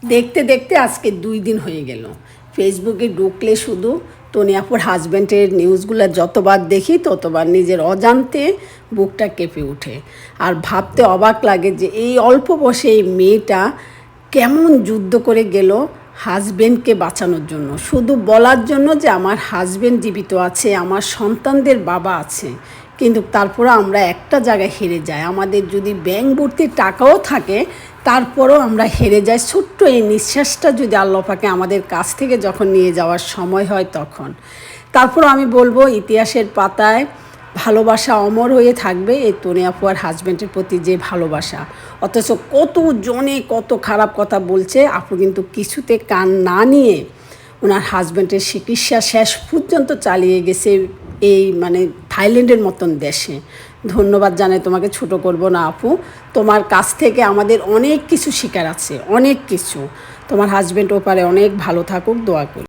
দেখতে দেখতে আজকে 2 দিন হয়ে গেল। ফেসবুকে ঢুকলে শুধু টনি আপুর হাজব্যান্ডের নিউজগুলো যতবার দেখি ততবার নিজের অজান্তে বুকটা কেঁপে ওঠে। আর ভাবতে অবাক লাগে যে এই অল্প বয়সে এই মেয়েটা কেমন যুদ্ধ করে গেল হাজব্যান্ডকে বাঁচানোর জন্য, শুধু বলার জন্য যে আমার হাজব্যান্ড জীবিত আছে, আমার সন্তানদের বাবা আছে। কিন্তু তারপরও আমরা একটা জায়গায় হেরে যাই। আমাদের যদি ব্যাংক ভর্তি টাকাও থাকে তারপরও আমরা হেরে যাই ছোট্ট এই নিঃশ্বাসটা যদি আল্লাহ পাকে আমাদের কাছ থেকে যখন নিয়ে যাওয়ার সময় হয় তখন। তারপরও আমি বলবো ইতিহাসের পাতায় ভালোবাসা অমর হয়ে থাকবে এই টনি আপু আর হাজব্যান্ডের প্রতি যে ভালোবাসা। অথচ কত জনে কত খারাপ কথা বলছে, আপু কিন্তু কিছুতে কান না নিয়ে ওনার হাজব্যান্ডের চিকিৎসা শেষ পর্যন্ত চালিয়ে গেছে এই থাইল্যান্ডের মতন দেশে। ধন্যবাদ জানাই তোমাকে, ছোট করব না আপু। তোমার কাছ থেকে আমাদের অনেক কিছু শেখার আছে, অনেক কিছু। তোমার হাজব্যান্ড ওপারে অনেক ভালো থাকুক, দোয়া করি।